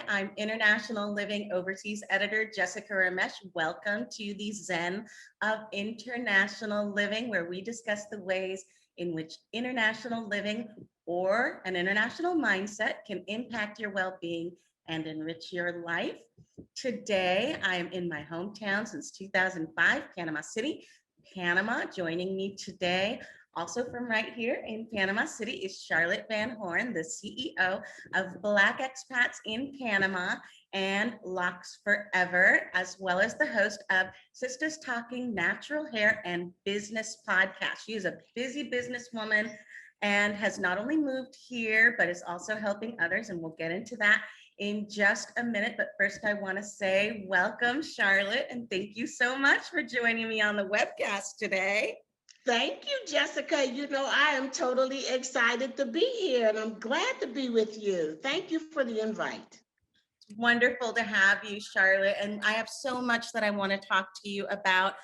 Hi, I'm International Living Overseas Editor Jessica Ramesch. Welcome to the Zen of International Living, where we discuss the ways in which international living or an international mindset can impact your well-being and enrich your life. Today, I am in my hometown since 2005, Panama City, Panama. Joining me today, also from right here in Panama City, is Charlotte Van Horn, the CEO of Black Expats in Panama and Locks Forever, as well as the host of Sisters Talking Natural Hair and Business podcast. She is a busy businesswoman and has not only moved here, but is also helping others. And we'll get into that in just a minute. But first, I want to say welcome, Charlotte, and thank you so much for joining me on the webcast today. Thank you, Jessica. You know, I am totally excited to be here and I'm glad to be with you. Thank you for the invite. It's wonderful to have you, Charlotte. And I have so much that I want to talk to you about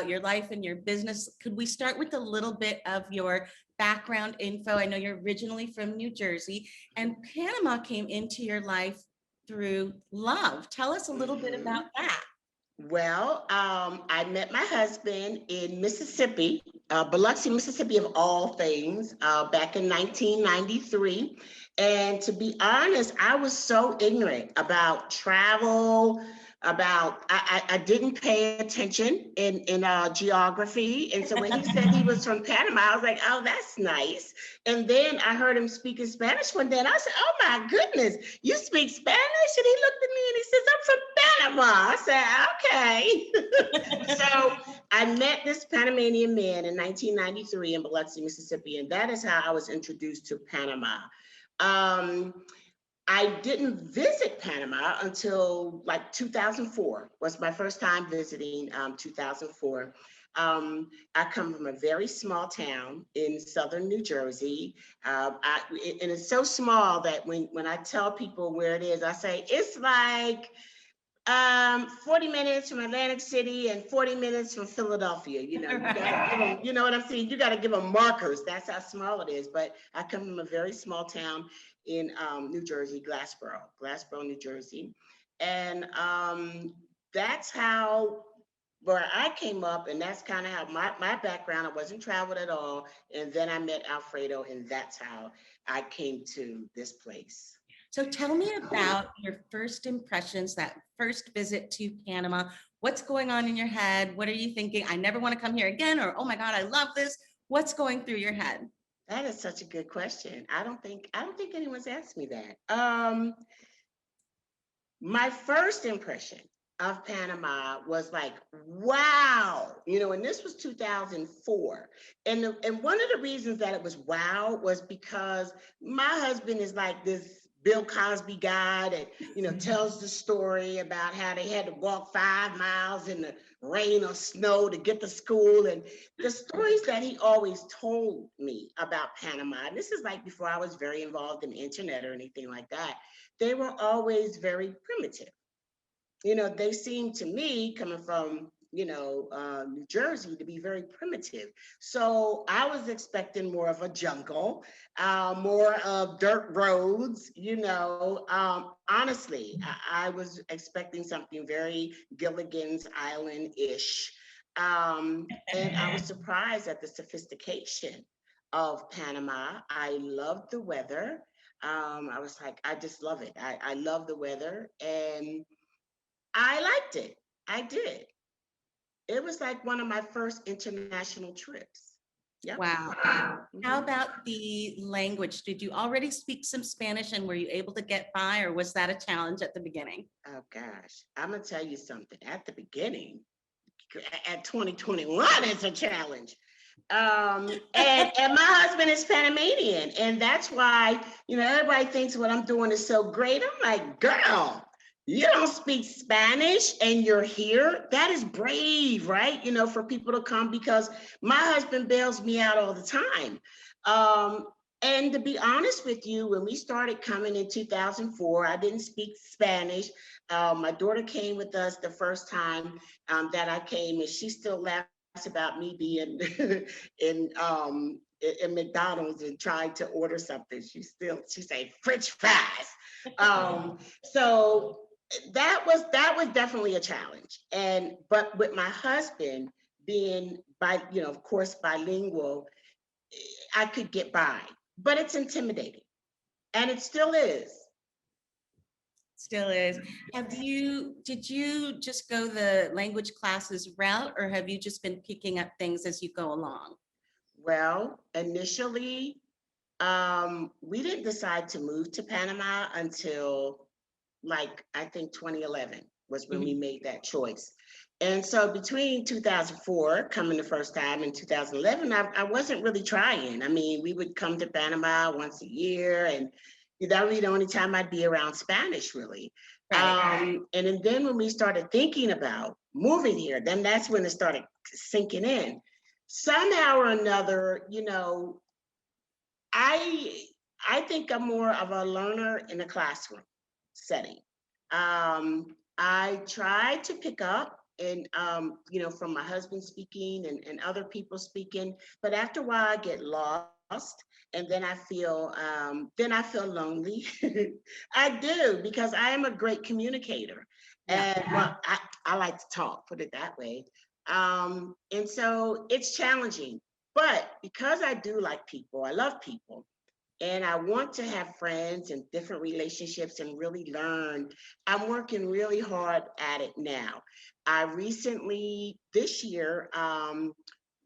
your life and your business. Could we start with a little bit of your background info? I know you're originally from New Jersey and Panama came into your life through love. Tell us a little bit about that. Well, I met my husband in Mississippi, Biloxi, Mississippi, of all things, back in 1993. And to be honest, I was so ignorant about travel, I didn't pay attention in geography. And so when he said he was from Panama, I was like, oh, that's nice. And then I heard him speak in Spanish one day and I said, oh my goodness, you speak Spanish? And he looked at me and he says, I'm from Panama. I said, okay. So I met this Panamanian man in 1993 in Biloxi, Mississippi. And that is how I was introduced to Panama. I didn't visit Panama until like 2004 was my first time visiting, 2004. I come from a very small town in southern New Jersey. And it's so small that when I tell people where it is, I say it's like 40 minutes from Atlantic City and 40 minutes from Philadelphia. You know, you gotta give them, you know what I'm saying? You got to give them markers. That's how small it is. But I come from a very small town in New Jersey, Glassboro, New Jersey. And that's how where I came up, and that's kind of how my background. I wasn't traveled at all. And then I met Alfredo, and that's how I came to this place. So tell me about your first impressions, that first visit to Panama. What's going on in your head? What are you thinking? I never want to come here again, or oh my God, I love this. What's going through your head? That is such a good question. I don't think anyone's asked me that. My first impression of Panama was like, wow, you know, and this was 2004. And one of the reasons that it was wow was because my husband is like this Bill Cosby guy that, you know, tells the story about how they had to walk 5 miles in the rain or snow to get to school. And the stories that he always told me about Panama, and this is like before I was very involved in the internet or anything like that, they were always very primitive. You know, they seem to me, coming from, you know, New Jersey, to be very primitive. So I was expecting more of a jungle, more of dirt roads, you know. Honestly, I was expecting something very Gilligan's Island-ish. And I was surprised at the sophistication of Panama. I loved the weather. I was like, I just love it. I love the weather. And I liked it. I did. It was like one of my first international trips. Yep. Wow. How about the language? Did you already speak some Spanish and were you able to get by, or was that a challenge at the beginning? Oh gosh, I'm gonna tell you something. At the beginning, at 2021, it's a challenge. And my husband is Panamanian, and that's why, you know, everybody thinks what I'm doing is so great. I'm like, girl, you don't speak Spanish and you're here. That is brave, right? You know, for people to come, because my husband bails me out all the time. Um, and to be honest with you, when we started coming in 2004, I didn't speak Spanish. My daughter came with us the first time that I came, and she still laughs about me being in in McDonald's and tried to order something, she say French fries. So that was definitely a challenge. But with my husband being of course, bilingual, I could get by. But it's intimidating, and it still is. Still is. Did you just go the language classes route, or have you just been picking up things as you go along? Well, initially, we didn't decide to move to Panama until I think 2011 was when we Mhm. made that choice. And so between 2004 coming the first time and 2011, I wasn't really trying. I mean, we would come to Panama once a year, and that would be the only time I'd be around Spanish, really. Right. And then when we started thinking about moving here, then that's when it started sinking in. Somehow or another, I I think I'm more of a learner in a classroom setting. I try to pick up and from my husband speaking and other people speaking, but after a while I get lost, and then I feel lonely. I do, because I am a great communicator. Yeah. And well, I like to talk, put it that way. And so it's challenging. But because I do like people, I love people, and I want to have friends and different relationships and really learn, I'm working really hard at it now. I recently, this year,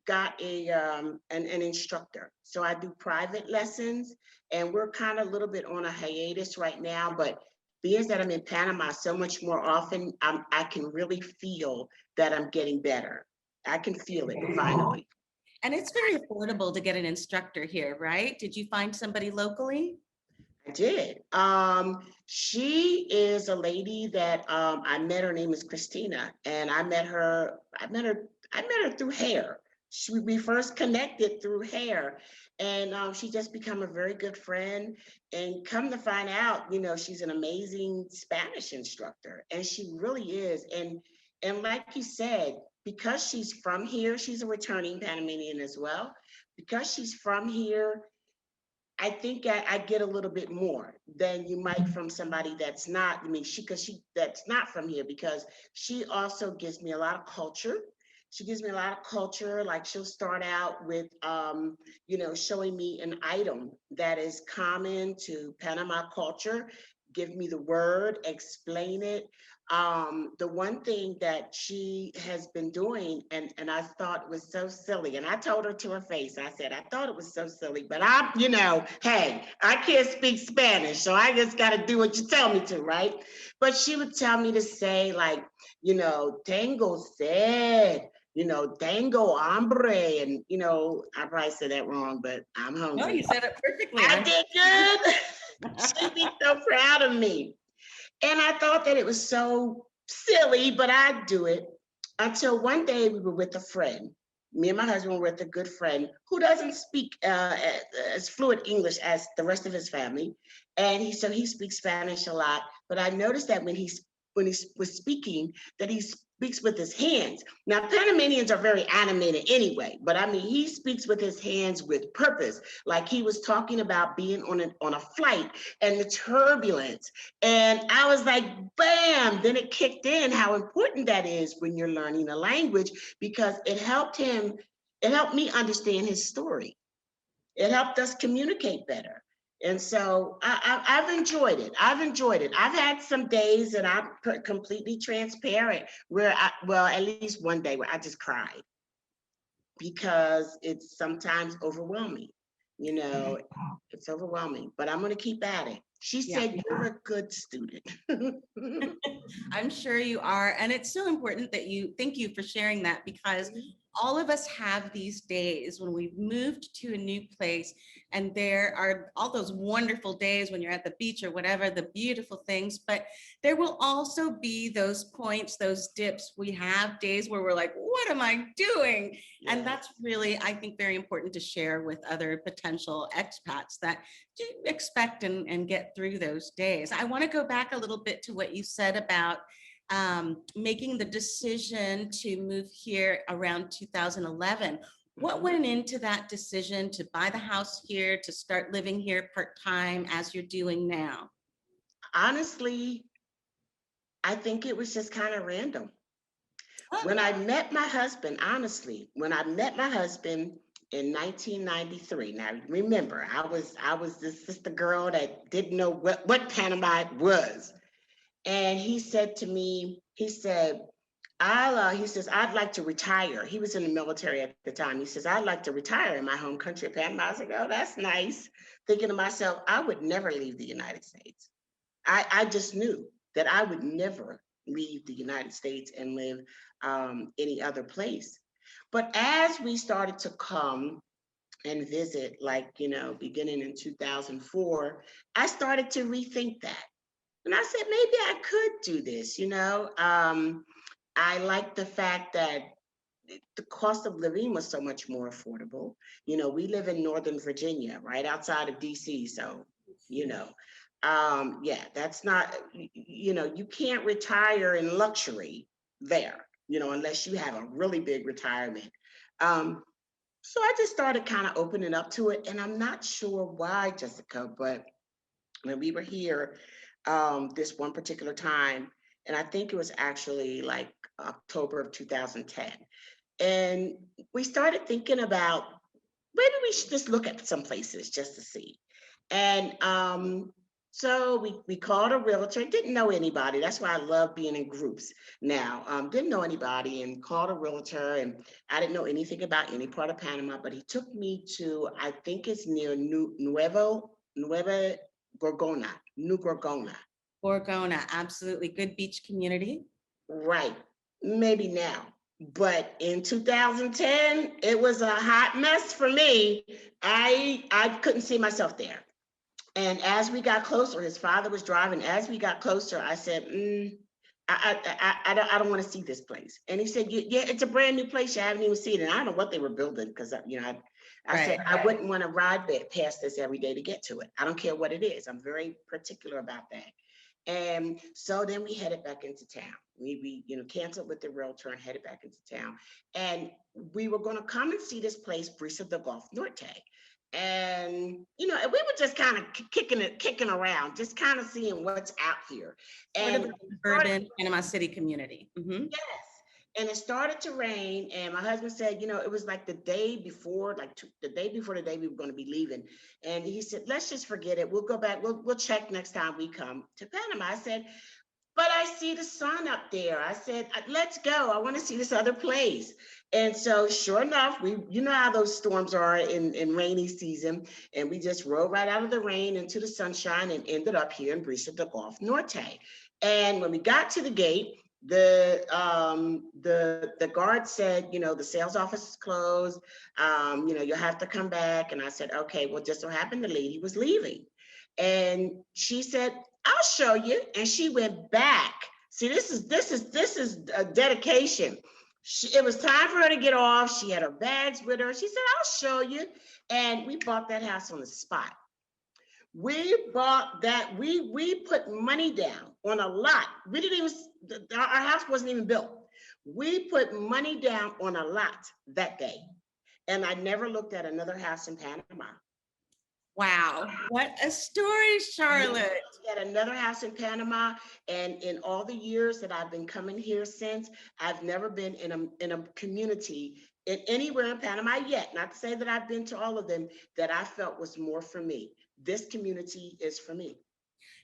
got an instructor. So I do private lessons, and we're kind of a little bit on a hiatus right now, but being that I'm in Panama so much more often, I can really feel that I'm getting better. I can feel it finally. And it's very affordable to get an instructor here, right? Did you find somebody locally? I did. She is a lady that I met. Her name is Christina, and I met her. I met her through hair. We first connected through hair, and she just become a very good friend. And come to find out, she's an amazing Spanish instructor, and she really is. And like you said, because she's from here, she's a returning Panamanian as well. Because she's from here, I think I get a little bit more than you might from somebody that's not. I mean, she that's not from here, because she also gives me a lot of culture. She gives me a lot of culture. Like, she'll start out with, showing me an item that is common to Panama culture, give me the word, explain it. The one thing that she has been doing, and I thought was so silly, and I told her to her face, I said, I thought it was so silly, but hey, I can't speak Spanish, so I just got to do what you tell me to, right? But she would tell me to say, like, tengo sed, tengo hambre, and, I probably said that wrong, but I'm No, hungry. you said it perfectly. I did good. She'd be so proud of me. And I thought that it was so silly, but I'd do it, until one day we were with a friend. Me and my husband were with a good friend who doesn't speak as fluent English as the rest of his family. And he speaks Spanish a lot. But I noticed that when he was speaking, that he speaks with his hands. Now, Panamanians are very animated anyway, but I mean, he speaks with his hands with purpose. Like, he was talking about being on a flight and the turbulence. And I was like, bam, then it kicked in how important that is when you're learning a language, because it helped me understand his story. It helped us communicate better. And so I've enjoyed it. I've enjoyed it. I've had some days, and I'm completely transparent, where at least one day where I just cried, because it's sometimes overwhelming. You know, it's overwhelming, but I'm going to keep at it. She Yeah. said, you're a good student. I'm sure you are. And it's so important that thank you for sharing that, because all of us have these days when we've moved to a new place, and there are all those wonderful days when you're at the beach or whatever, the beautiful things, but there will also be those points, those dips. We have days where we're like, what am I doing? Yes. And that's really, I think, very important to share with other potential expats, that do expect and get through those days. I want to go back a little bit to what you said about making the decision to move here around 2011. What went into that decision to buy the house here, to start living here part-time as you're doing now? Honestly, I think it was just kind of random. Oh, When I met my husband, honestly, when I met my husband in 1993, now remember, I was this sister girl that didn't know what Panama was. And he said to me, he said, he says, I'd like to retire. He was in the military at the time. He says, I'd like to retire in my home country of Panama. I was like, oh, that's nice. Thinking to myself, I would never leave the United States. I just knew that I would never leave the United States and live any other place. But as we started to come and visit, like, beginning in 2004, I started to rethink that. And I said, maybe I could do this. I like the fact that the cost of living was so much more affordable. We live in Northern Virginia, right outside of DC. So, you know, yeah, that's not, you can't retire in luxury there, unless you have a really big retirement. Um, so I just started kind of opening up to it. And I'm not sure why, Jessica, but when we were here this one particular time, and I think it was actually like October of 2010. And we started thinking about maybe we should just look at some places just to see. And so we called a realtor, didn't know anybody. That's why I love being in groups now. Didn't know anybody and called a realtor, and I didn't know anything about any part of Panama, but he took me to, I think it's near Nueva Gorgona, New Gorgona. Gorgona, absolutely. Good beach community. Right. Maybe now. But in 2010, it was a hot mess for me. I couldn't see myself there. And as we got closer, his father was driving. As we got closer, I said, I don't want to see this place. And he said, yeah, it's a brand new place. You haven't even seen it. I don't know what they were building because, I said, I wouldn't want to ride past this every day to get to it. I don't care what it is. I'm very particular about that. And so then we headed back into town. We canceled with the realtor and headed back into town. And we were going to come and see this place, Brisa de Golf Norte. And we were just kind of kicking around, just kind of seeing what's out here. Sort And of urban Panama City community. yes. And it started to rain, and my husband said, it was like the day before, the day before the day we were going to be leaving. And he said, let's just forget it. We'll go back. We'll check next time we come to Panama. I said, but I see the sun up there. I said, let's go. I want to see this other place. And so sure enough, you know how those storms are in rainy season. And we just rode right out of the rain into the sunshine and ended up here in Brisa de Golf Norte. And when we got to the gate, the guard said, the sales office is closed. You'll have to come back. And I said, okay, well, just so happened the lady was leaving. And she said, I'll show you. And she went back. See, this is a dedication. It was time for her to get off. She had her bags with her. She said, I'll show you. And we bought that house on the spot. We bought that. We put money down on a lot. We didn't even, our house wasn't even built. We put money down on a lot that day. And I never looked at another house in Panama. Wow, what a story, Charlotte. At another house in Panama, and in all the years that I've been coming here since, I've never been in a community in anywhere in Panama yet. Not to say that I've been to all of them that I felt was more for me. This community is for me.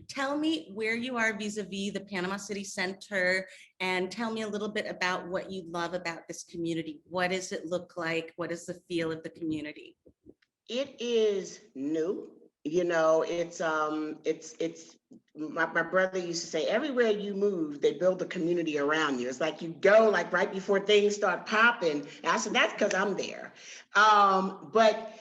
Tell me where you are vis-a-vis the Panama City Center, and tell me a little bit about what you love about this community. What does it look like? What is the feel of the community? It is new. It's my brother used to say, everywhere you move, they build a community around you. It's like you go like right before things start popping. And I said, that's because I'm there. But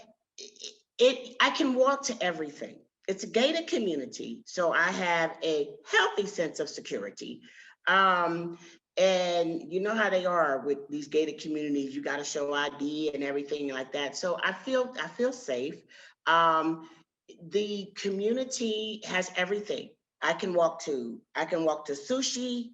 I can walk to everything. It's a gated community, so I have a healthy sense of security. And you know how they are with these gated communities. You got to show ID and everything like that. So I feel safe. The community has everything. I can walk to sushi.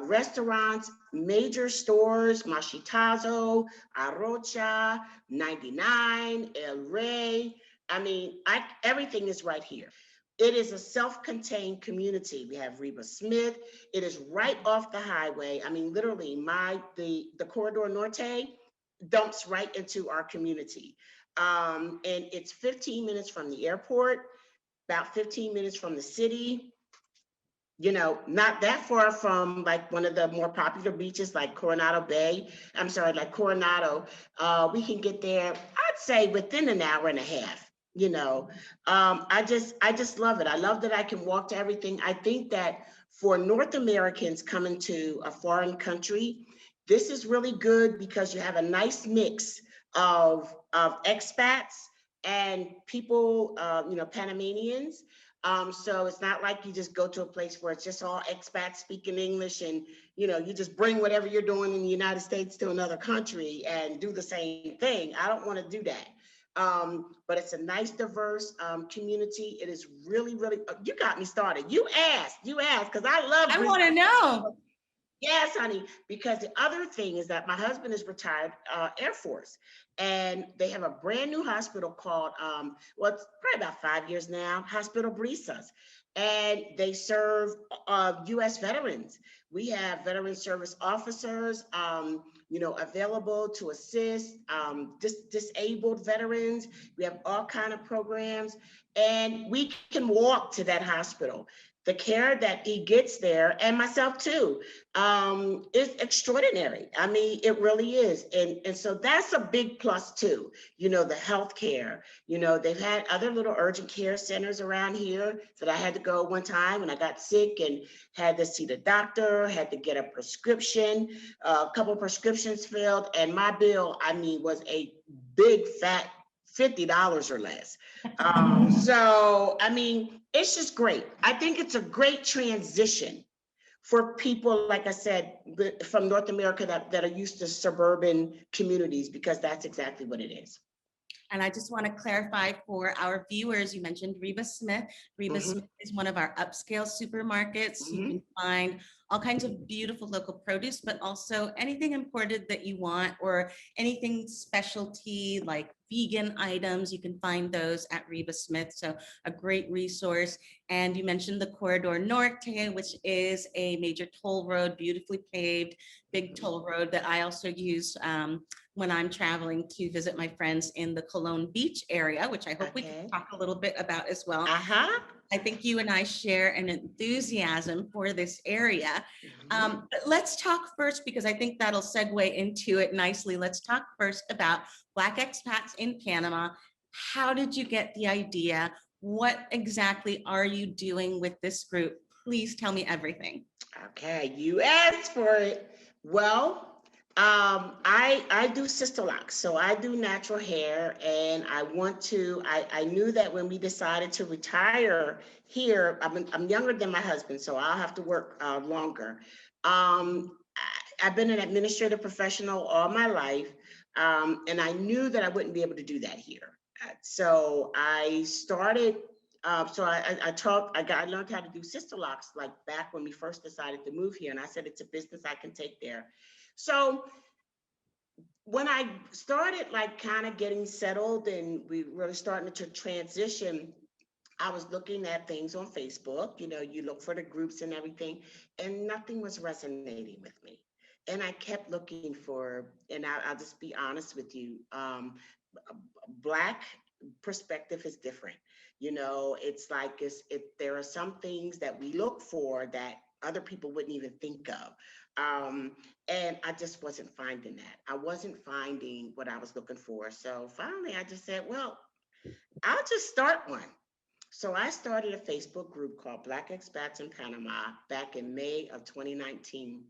restaurants, major stores, Mashitazo, Arocha, 99, El Rey. I mean, everything is right here. It is a self-contained community. We have Reba Smith. It is right off the highway. I mean, literally, the Corridor Norte dumps right into our community. And it's 15 minutes from the airport, about 15 minutes from the city, not that far from like one of the more popular beaches like Coronado Bay. I'm sorry, like Coronado. We can get there, I'd say within an hour and a half. I just love it. I love that I can walk to everything. I think that for North Americans coming to a foreign country, this is really good because you have a nice mix of expats and people, Panamanians. So it's not like you just go to a place where it's just all expats speaking English and, you just bring whatever you're doing in the United States to another country and do the same thing. I don't want to do that. But it's a nice, diverse community. It is really, really, you got me started. You asked, because I want to know. Yes, honey, because the other thing is that my husband is retired Air Force, and they have a brand new hospital called, it's probably about 5 years now, Hospital Brisas, and they serve U.S. veterans. We have veteran service officers, available to assist disabled veterans. We have all kind of programs, and we can walk to that hospital. The care that he gets there, and myself too, is extraordinary. I mean, it really is. And so that's a big plus too, the healthcare. They've had other little urgent care centers around here that I had to go one time when I got sick and had to see the doctor, had to get a prescription, a couple of prescriptions filled, and my bill, was a big fat $50 or less. So, it's just great. I think it's a great transition for people, like I said, from North America that are used to suburban communities, because that's exactly what it is. And I just want to clarify for our viewers, you mentioned Reba Smith. Reba Smith is one of our upscale supermarkets. You can find all kinds of beautiful local produce, but also anything imported that you want, or anything specialty like vegan items. You can find those at Reba Smith. So a great resource. And you mentioned the Corridor Norte, which is a major toll road, beautifully paved, big toll road that I also use when I'm traveling to visit my friends in the Cologne Beach area, which I hope we can talk a little bit about as well. I think you and I share an enthusiasm for this area. But let's talk first, because I think that'll segue into it nicely. Let's talk first about Black Expats in Panama. How did you get the idea? What exactly are you doing with this group? Please tell me everything. Okay, you asked for it. Well, I do sister locks, so I do natural hair, and I knew that when we decided to retire here, I'm younger than my husband, so I'll have to work longer. I've been an administrative professional all my life, and I knew that I wouldn't be able to do that here. So I started, I learned how to do sister locks like back when we first decided to move here, and I said, it's a business I can take there. So when I started like kind of getting settled and we were starting to transition, I was looking at things on Facebook, you look for the groups and everything, and nothing was resonating with me. And I kept looking for, and I'll just be honest with you, Black perspective is different. It's like there are some things that we look for that other people wouldn't even think of. And I just wasn't finding that. I wasn't finding what I was looking for. So finally, I just said, well, I'll just start one. So I started a Facebook group called Black Expats in Panama back in May of 2019.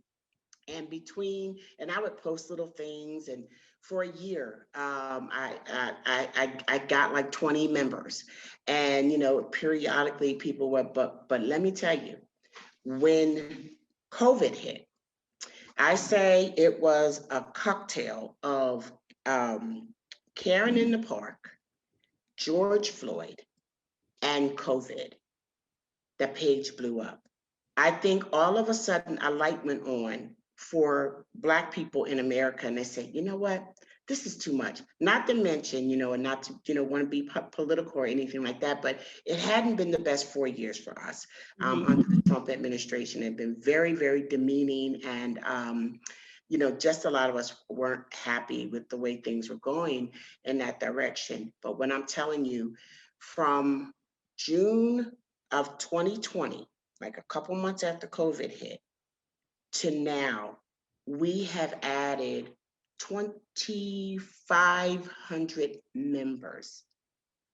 And I would post little things, and for a year, I got like 20 members, and periodically people were, but let me tell you, when COVID hit, I say it was a cocktail of Karen in the Park, George Floyd, and COVID. The page blew up. I think all of a sudden a light went on for Black people in America, and they said, you know what? This is too much. Not to mention, and not to, want to be political or anything like that, but it hadn't been the best 4 years for us under the Trump administration. It had been very, very demeaning, and just a lot of us weren't happy with the way things were going in that direction. But when I'm telling you, from June of 2020, like a couple months after COVID hit, to now, we have added 2,500 members.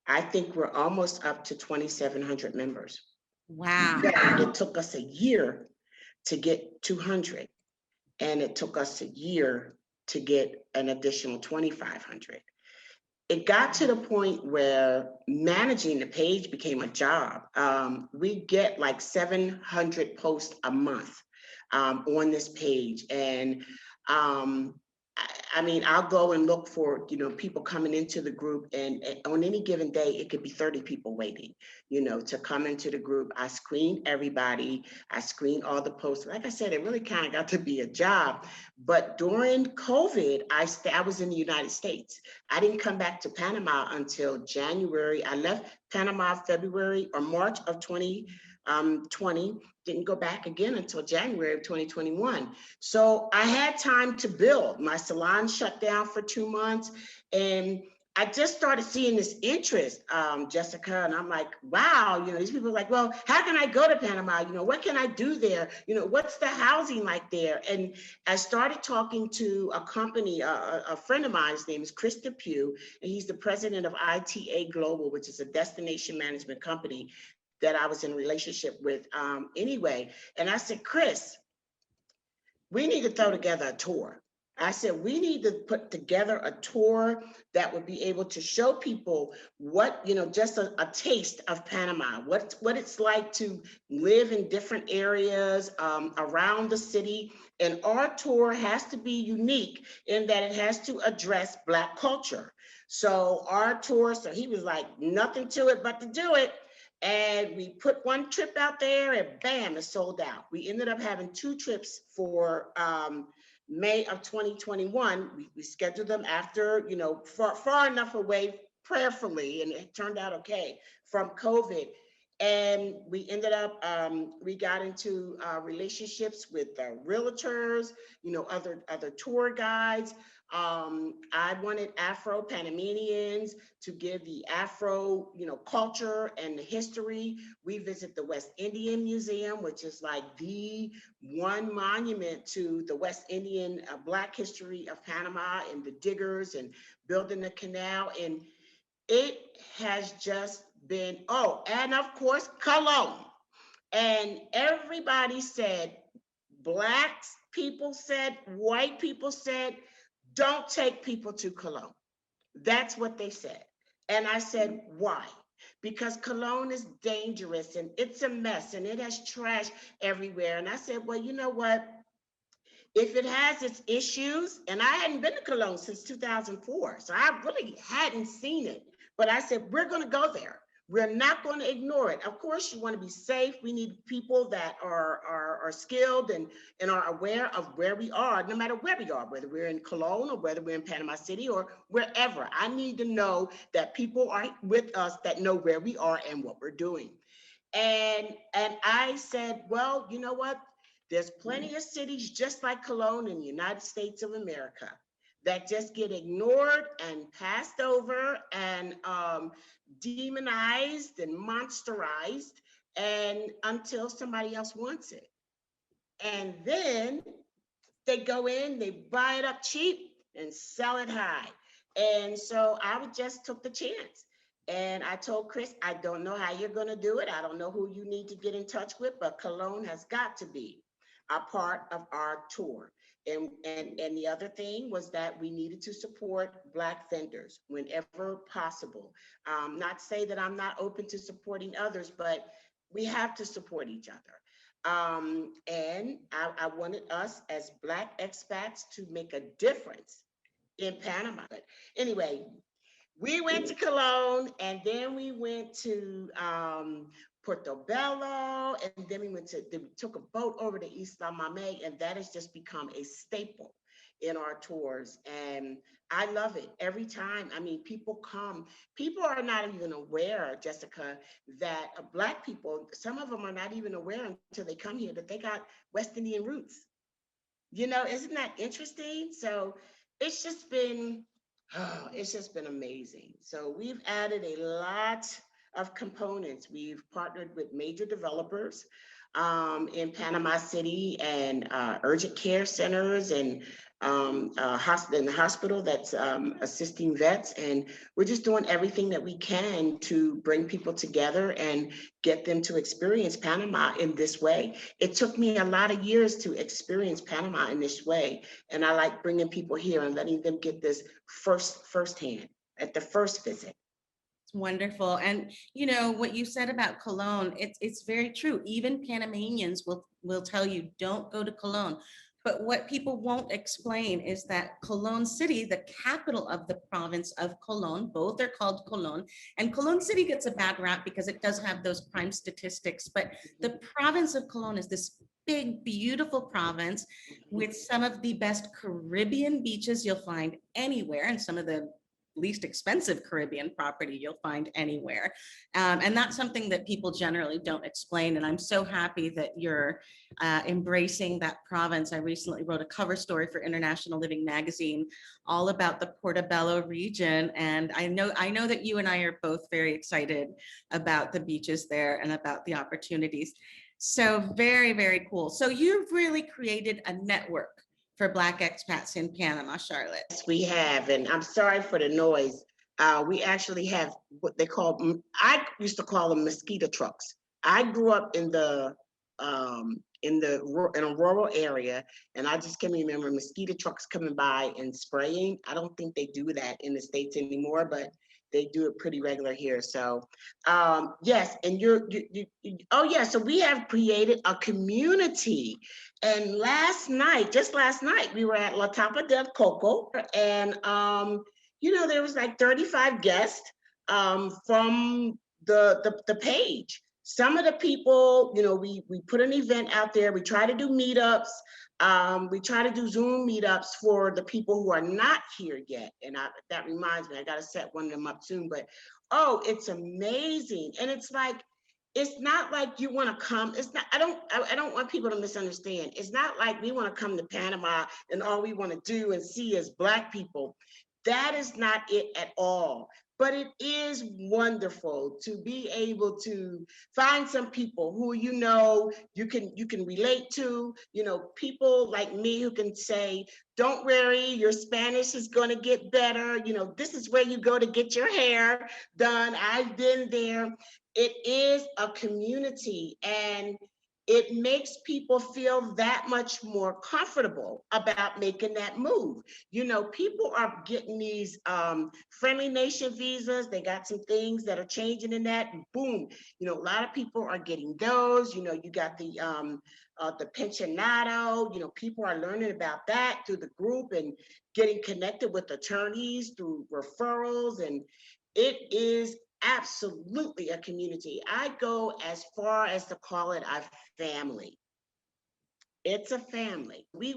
I think we're almost up to 2,700 members. Wow. It took us a year to get 200, and it took us a year to get an additional 2,500. It got to the point where managing the page became a job. We get like 700 posts a month on this page. And I mean, I'll go and look for, people coming into the group, and on any given day, it could be 30 people waiting, to come into the group. I screen everybody. I screen all the posts. Like I said, it really kind of got to be a job. But during COVID, I was in the United States. I didn't come back to Panama until January. I left Panama February or March of 2020. Didn't go back again until January of 2021. So I had time to build. My salon shut down for 2 months, and I just started seeing this interest, Jessica, and I'm like, wow, these people are like, well, how can I go to Panama? What can I do there? What's the housing like there? And I started talking to a company, a friend of mine, his name is Chris Depew, and he's the president of ITA Global, which is a destination management company that I was in a relationship with anyway. And I said, Chris, we need to throw together a tour. I said, we need to put together a tour that would be able to show people what, just a taste of Panama, what it's like to live in different areas around the city. And our tour has to be unique in that it has to address Black culture. So our tour, so he was like, nothing to it but to do it. And we put one trip out there, and bam, it sold out. We ended up having 2 trips for May of 2021. We scheduled them after, far enough away prayerfully, and it turned out okay from COVID. And we ended up, we got into relationships with realtors, other tour guides. I wanted Afro Panamanians to give the Afro, culture and the history. We visit the West Indian Museum, which is like the one monument to the West Indian Black history of Panama, and the diggers and building the canal. And it has just been, oh, and of course, Cologne. And everybody said, Black people said, white people said, don't take people to Cologne. That's what they said. And I said, why? Because Cologne is dangerous, and it's a mess, and it has trash everywhere. And I said, well, you know what? If it has its issues, and I hadn't been to Cologne since 2004, so I really hadn't seen it. But I said, we're going to go there. We're not going to ignore it. Of course, you want to be safe. We need people that are skilled and are aware of where we are, no matter where we are, whether we're in Cologne or whether we're in Panama City or wherever. I need to know that people are with us that know where we are and what we're doing. And I said, well, you know what? There's plenty of cities just like Cologne in the United States of America that just get ignored and passed over and demonized and monsterized, and until somebody else wants it. And then they go in, they buy it up cheap and sell it high. And so I just took the chance. And I told Chris, I don't know how you're going to do it. I don't know who you need to get in touch with, but Cologne has got to be a part of our tour. And the other thing was that we needed to support Black vendors whenever possible. Not say that I'm not open to supporting others, but we have to support each other. And I wanted us as Black expats to make a difference in Panama. But anyway, we went to Cologne, and then we went to Portobello, and then we took a boat over to Isla Mame, and that has just become a staple in our tours. And I love it every time. I mean, people come. People are not even aware, Jessica, that Black people, some of them are not even aware until they come here that they got West Indian roots. Isn't that interesting? So it's just been, oh, it's just been amazing. So we've added a lot of components. We've partnered with major developers in Panama City, and urgent care centers, and in the hospital that's assisting vets. And we're just doing everything that we can to bring people together and get them to experience Panama in this way. It took me a lot of years to experience Panama in this way. And I like bringing people here and letting them get this firsthand at the first visit. It's wonderful. And what you said about Cologne, it's very true. Even Panamanians will tell you, don't go to Cologne. But what people won't explain is that Cologne City, the capital of the province of Cologne, both are called Cologne, and Cologne City gets a bad rap because it does have those crime statistics. But the province of Cologne is this big, beautiful province with some of the best Caribbean beaches you'll find anywhere, and some of the least expensive Caribbean property you'll find anywhere. And that's something that people generally don't explain. And I'm so happy that you're embracing that province. I recently wrote a cover story for International Living magazine all about the Portobello region. And I know that you and I are both very excited about the beaches there and about the opportunities. So very, very cool. So you've really created a network for Black expats in Panama, Charlotte. Yes, we have, and I'm sorry for the noise. We actually have what they call, I used to call them mosquito trucks. I grew up in a rural area, and I just can remember mosquito trucks coming by and spraying. I don't think they do that in the States anymore, but they do it pretty regular here. So yes, and oh yeah, so we have created a community. And just last night, we were at La Tapa del Coco, and there was like 35 guests from the page. Some of the people, we put an event out there. We try to do meetups. We try to do Zoom meetups for the people who are not here yet. And that reminds me, I got to set one of them up soon. But oh, it's amazing. And it's not like you want to come. It's not, I don't want people to misunderstand. It's not like we want to come to Panama and all we want to do and see is Black people. That is not it at all. But it is wonderful to be able to find some people who you can relate to, people like me who can say, don't worry, your Spanish is going to get better. This is where you go to get your hair done. I've been there. It is a community, and it makes people feel that much more comfortable about making that move. People are getting these friendly nation visas. They got some things that are changing in that, and boom, a lot of people are getting those. You got the pensionado. People are learning about that through the group and getting connected with attorneys through referrals, and it is absolutely a community. I go as far as to call it a family. It's a family. We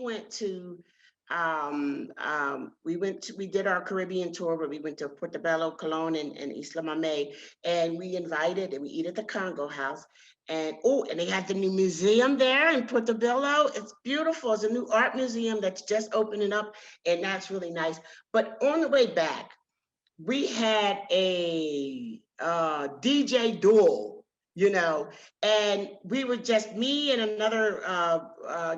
did our Caribbean tour where we went to Portobello, Cologne, and Isla Mame, and we eat at the Congo House. And they have the new museum there in Portobello. It's beautiful. It's a new art museum that's just opening up, and that's really nice. But on the way back, we had a DJ duel, and we were just me and another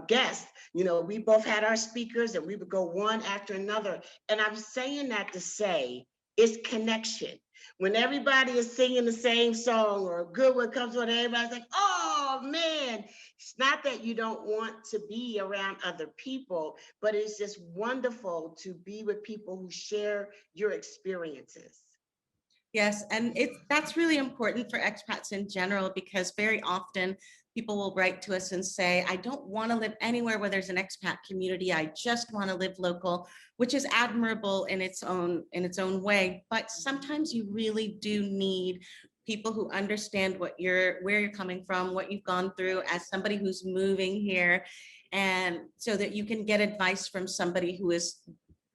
guest. We both had our speakers, and we would go one after another. And I'm saying that to say it's connection. When everybody is singing the same song or a good one comes on, everybody's like, oh man. It's not that you don't want to be around other people, but it's just wonderful to be with people who share your experiences. Yes, and that's really important for expats in general, because very often people will write to us and say, I don't want to live anywhere where there's an expat community. I just want to live local, which is admirable in its own way. But sometimes you really do need people who understand where you're coming from, what you've gone through as somebody who's moving here, and so that you can get advice from somebody who has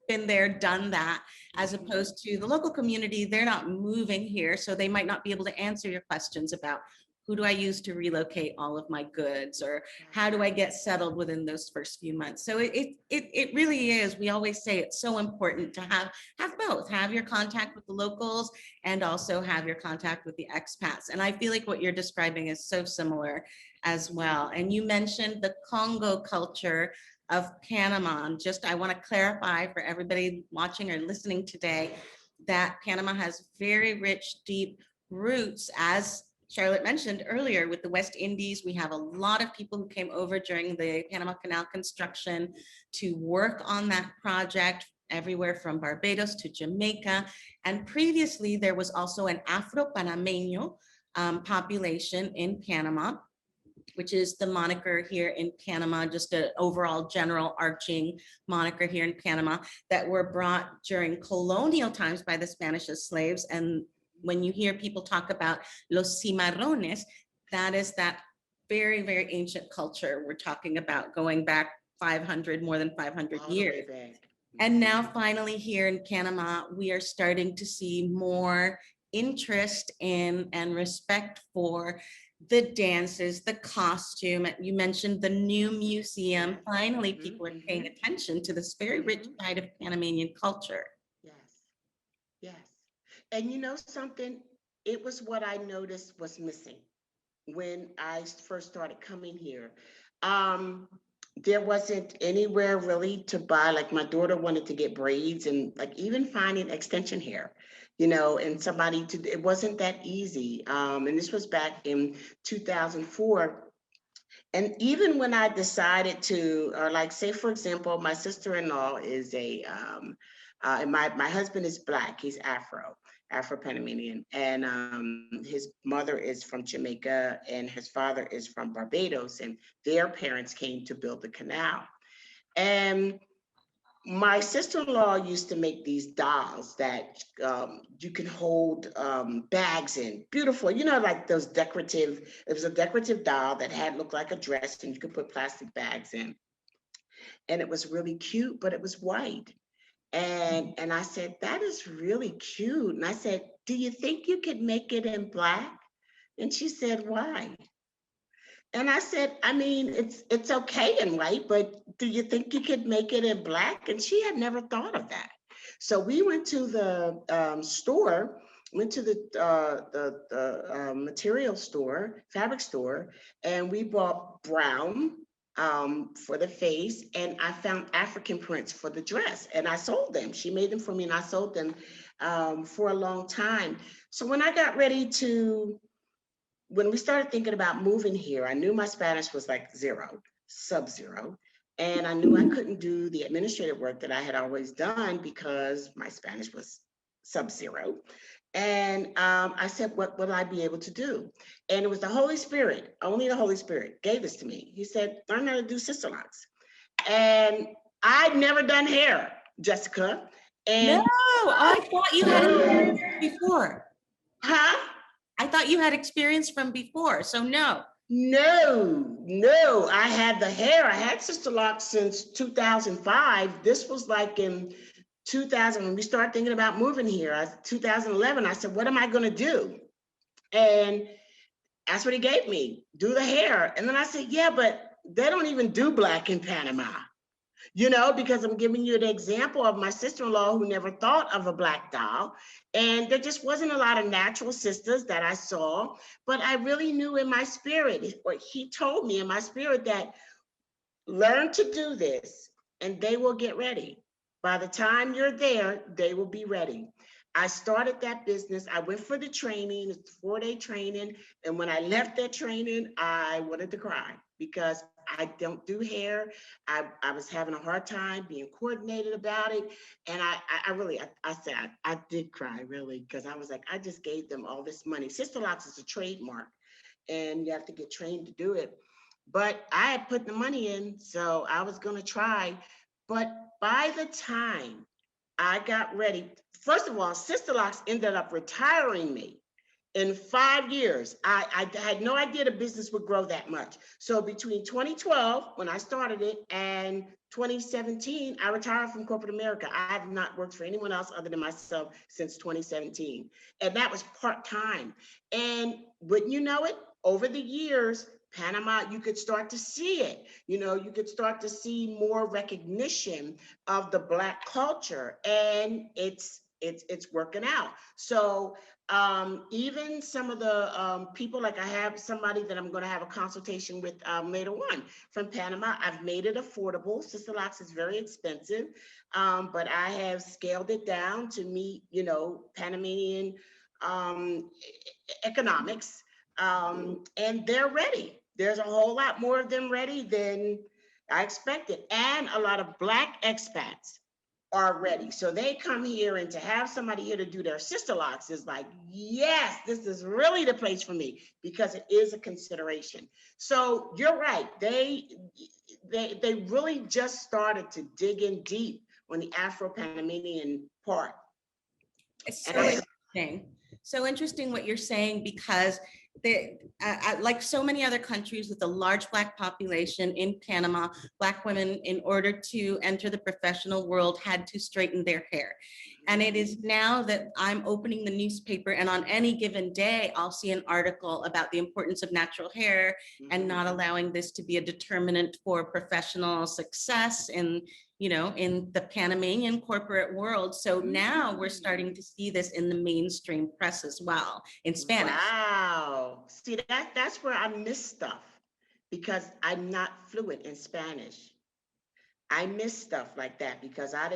been there, done that, as opposed to the local community. They're not moving here, so they might not be able to answer your questions about who do I use to relocate all of my goods, or how do I get settled within those first few months. So it really is. We always say it's so important to have both, have your contact with the locals and also have your contact with the expats. And I feel like what you're describing is so similar as well. And you mentioned the Congo culture of Panama. And just, I want to clarify for everybody watching or listening today that Panama has very rich, deep roots. As Charlotte mentioned earlier, with the West Indies, we have a lot of people who came over during the Panama Canal construction to work on that project, everywhere from Barbados to Jamaica. And previously, there was also an Afro-Panameño population in Panama, which is the moniker here in Panama, just an overall general arching moniker here in Panama, that were brought during colonial times by the Spanish as slaves. And when you hear people talk about los cimarrones, that is that very, very ancient culture. We're talking about going back 500, more than 500 years. And now finally here in Panama, we are starting to see more interest in and respect for the dances, the costume. You mentioned the new museum. Finally, people are paying attention to this very rich side of Panamanian culture. Yes, yes. And you know something? It was what I noticed was missing when I first started coming here. Um, there wasn't anywhere really to buy. Like my daughter wanted to get braids, and like even finding extension hair, and somebody to, it wasn't that easy. And this was back in 2004. And even when I decided to, or like say, for example, my sister-in-law is and my husband is Black, he's Afro-Panamanian, and his mother is from Jamaica and his father is from Barbados, and their parents came to build the canal. And my sister-in-law used to make these dolls that you can hold bags in, beautiful, like those decorative, it was a decorative doll that had looked like a dress and you could put plastic bags in. And it was really cute, but it was white. And I said, that is really cute. And I said, do you think you could make it in Black? And she said, why? And I said, I mean, it's okay in white, but do you think you could make it in Black? And she had never thought of that. So we went to the store, went to the material store, fabric store, and we bought brown for the face, and I found African prints for the dress, and I sold them. She made them for me, and I sold them for a long time. So when we started thinking about moving here, I knew my Spanish was like zero, sub-zero. And I knew I couldn't do the administrative work that I had always done because my Spanish was sub-zero. And I said, what will I be able to do? And it was the Holy Spirit, only the Holy Spirit gave this to me. He said, learn how to do sister locks. And I'd never done hair, Jessica. And no, I thought you had experience before. Huh? I thought you had experience from before, so no. No, I had the hair. I had sister locks since 2005. This was like in 2000 when we started thinking about moving here. 2011, I said, what am I going to do? And that's what he gave me, do the hair. And then I said, yeah, but they don't even do Black in Panama. Because I'm giving you the example of my sister-in-law who never thought of a Black doll. And there just wasn't a lot of natural sisters that I saw, but I really knew in my spirit, or he told me in my spirit, that learn to do this and they will get ready. By the time you're there, they will be ready. I started that business. I went for the training, it's 4-day training. And when I left that training, I wanted to cry because I don't do hair. I was having a hard time being coordinated about it. And I did cry really, because I was like, I just gave them all this money. Sister Locks is a trademark and you have to get trained to do it. But I had put the money in, so I was gonna try. But by the time I got ready, first of all, Sister Locks ended up retiring me. In 5 years, I had no idea the business would grow that much. So between 2012, when I started it, and 2017, I retired from corporate America. I have not worked for anyone else other than myself since 2017. And that was part-time. And wouldn't you know it, over the years, Panama, you could start to see it. You could start to see more recognition of the Black culture, and it's working out. So even some of the people, like I have somebody that I'm going to have a consultation with later on from Panama. I've made it affordable. Sister Locks is very expensive, but I have scaled it down to meet, Panamanian um, economics, and they're ready. There's a whole lot more of them ready than I expected, and a lot of Black expats are ready. So they come here, and to have somebody here to do their sister locks is like, yes, this is really the place for me, because it is a consideration. So you're right. They really just started to dig in deep on the Afro-Panamanian part. It's And so interesting. So interesting what you're saying, because like so many other countries with a large Black population, in Panama, Black women, in order to enter the professional world, had to straighten their hair. And it is now that I'm opening the newspaper, and on any given day, I'll see an article about the importance of natural hair and not allowing this to be a determinant for professional success in the Panamanian corporate world. So now we're starting to see this in the mainstream press as well, in Spanish. Wow. See, that's where I miss stuff, because I'm not fluent in Spanish. I miss stuff like that because I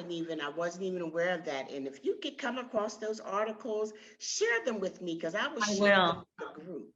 wasn't even aware of that. And if you could come across those articles, share them with me, because I will share them with the group.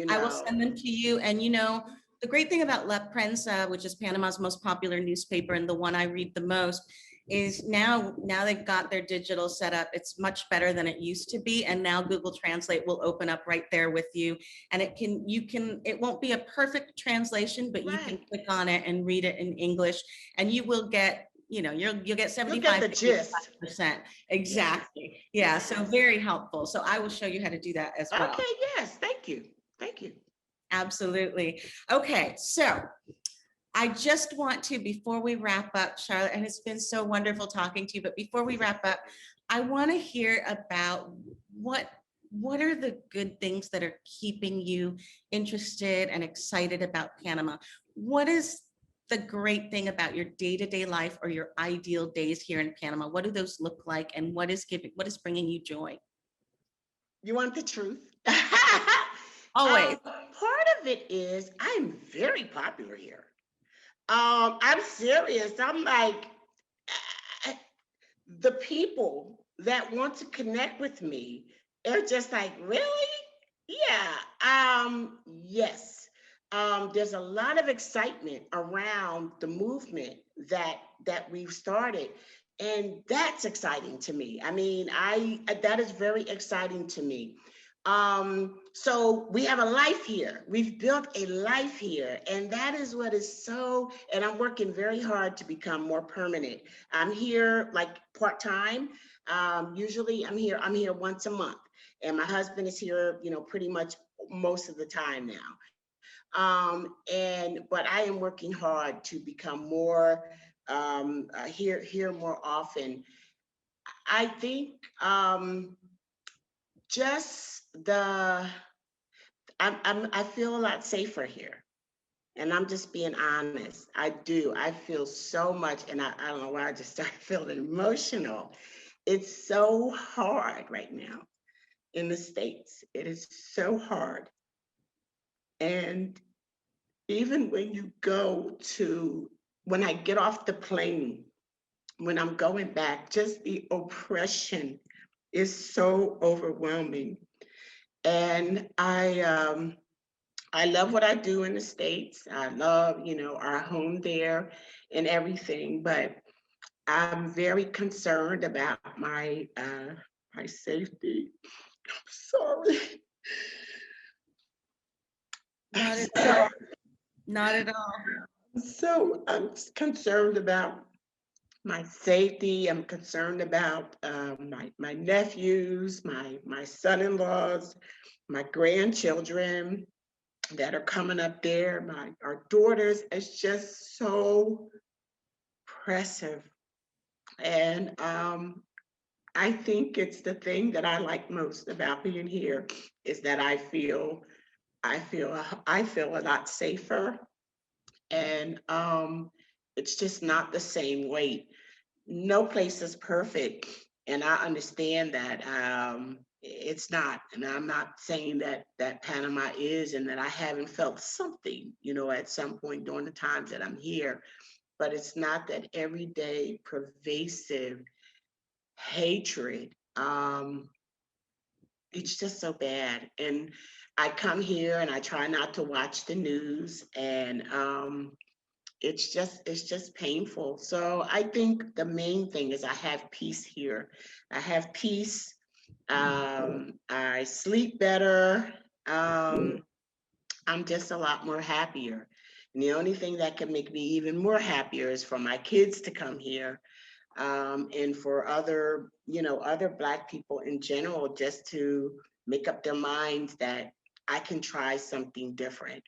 I will send them to you. And the great thing about La Prensa, which is Panama's most popular newspaper and the one I read the most, is now they've got their digital set up. It's much better than it used to be. And now Google Translate will open up right there with you. And it won't be a perfect translation, but you can click on it and read it in English, and you will get, you'll get 75 the gist. percent. Exactly. Yeah. So very helpful. So I will show you how to do that as well. Okay. Yes. Thank you. Thank you. Absolutely. Okay. So I just want to, before we wrap up, Charlotte, and it's been so wonderful talking to you, but before we wrap up, I want to hear about what are the good things that are keeping you interested and excited about Panama? What is the great thing about your day-to-day life or your ideal days here in Panama? What do those look like, and what is bringing you joy? You want the truth? Always. Part of it is I'm very popular here. I'm serious. I'm like, the people that want to connect with me are just like, really? Yeah. Yes. There's a lot of excitement around the movement that we've started. And that's exciting to me. I mean, that is very exciting to me. So we have a life here. We've built a life here, and that is what is so, and I'm working very hard to become more permanent. I'm here like part-time. Usually I'm here once a month, and my husband is here, pretty much most of the time now. But I am working hard to become more here more often. I think just I feel a lot safer here. And I'm just being honest. I do. I feel so much, and I don't know why I just started feeling emotional. It's so hard right now in the States. It is so hard. And even when I get off the plane, when I'm going back, just the oppression is so overwhelming. And I love what I do in the States. I love, our home there and everything, but I'm very concerned about my safety. I'm sorry. Not at all. Not at all. So I'm concerned about my safety. I'm concerned about my nephews, my son-in-laws, my grandchildren that are coming up there, our daughters. It's just so oppressive. And I think it's the thing that I like most about being here is that I feel a lot safer, and it's just not the same weight. No place is perfect, and I understand that it's not. And I'm not saying that Panama is, and that I haven't felt something, at some point during the times that I'm here. But it's not that everyday pervasive hatred. It's just so bad. And I come here and I try not to watch the news, and it's just painful. So I think the main thing is I have peace here. I have peace. I sleep better. I'm just a lot more happier. And the only thing that can make me even more happier is for my kids to come here, and for other Black people in general, just to make up their minds that I can try something different,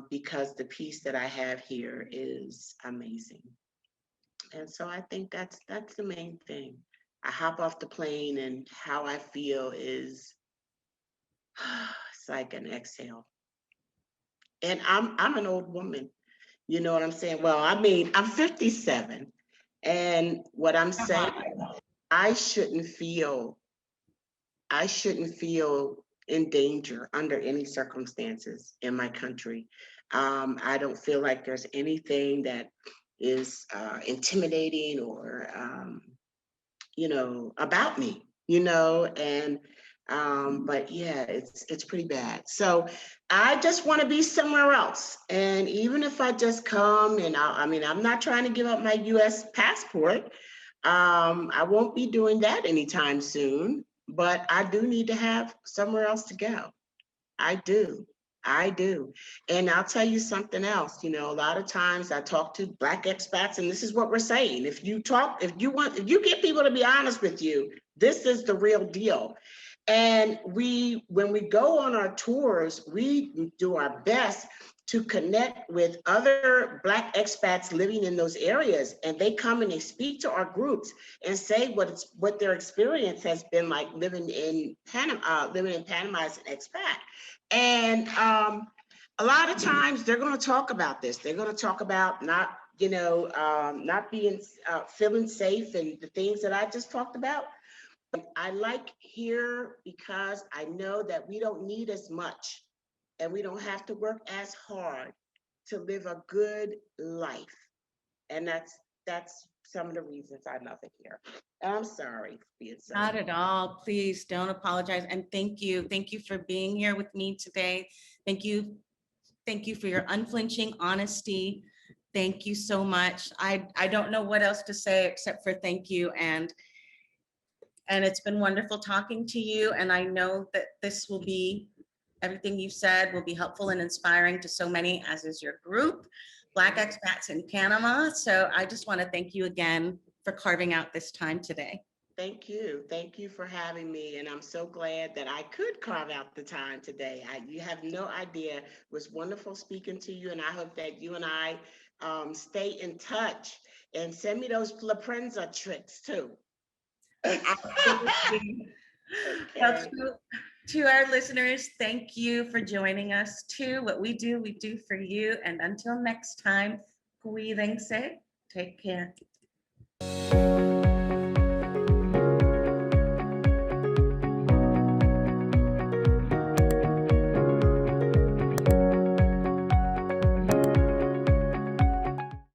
because the peace that I have here is amazing. And so I think that's the main thing. I hop off the plane and how I feel is it's like an exhale. And I'm an old woman. You know what I'm saying? Well, I mean, I'm 57. And what I'm saying, I shouldn't feel I shouldn't feel in danger under any circumstances in my country. I don't feel like there's anything that is intimidating or about me, and but yeah, it's pretty bad. So I just want to be somewhere else. And even if I just come and I mean, I'm not trying to give up my US passport. I won't be doing that anytime soon, but I do need to have somewhere else to go. I do. I do. And I'll tell you something else. A lot of times I talk to Black expats, and this is what we're saying. If you get people to be honest with you, this is the real deal. And when we go on our tours, we do our best to connect with other Black expats living in those areas. And they come and they speak to our groups and say what their experience has been like living in Panama as an expat. And a lot of times they're going to talk about this. They're going to talk about not being feeling safe and the things that I just talked about. I like here because I know that we don't need as much and we don't have to work as hard to live a good life. And that's some of the reasons I love it here. I'm sorry for being so. Not at all. Please don't apologize. And thank you. Thank you for being here with me today. Thank you. Thank you for your unflinching honesty. Thank you so much. I don't know what else to say except for thank you. And it's been wonderful talking to you. And I know that everything you said will be helpful and inspiring to so many, as is your group, Black expats in Panama. So I just want to thank you again for carving out this time today. Thank you. Thank you for having me. And I'm so glad that I could carve out the time today. You have no idea. It was wonderful speaking to you. And I hope that you and I stay in touch and send me those La Prensa tricks too. Absolutely. Okay. To our listeners, thank you for joining us too. What we do for you. And until next time, cuídense. Take care.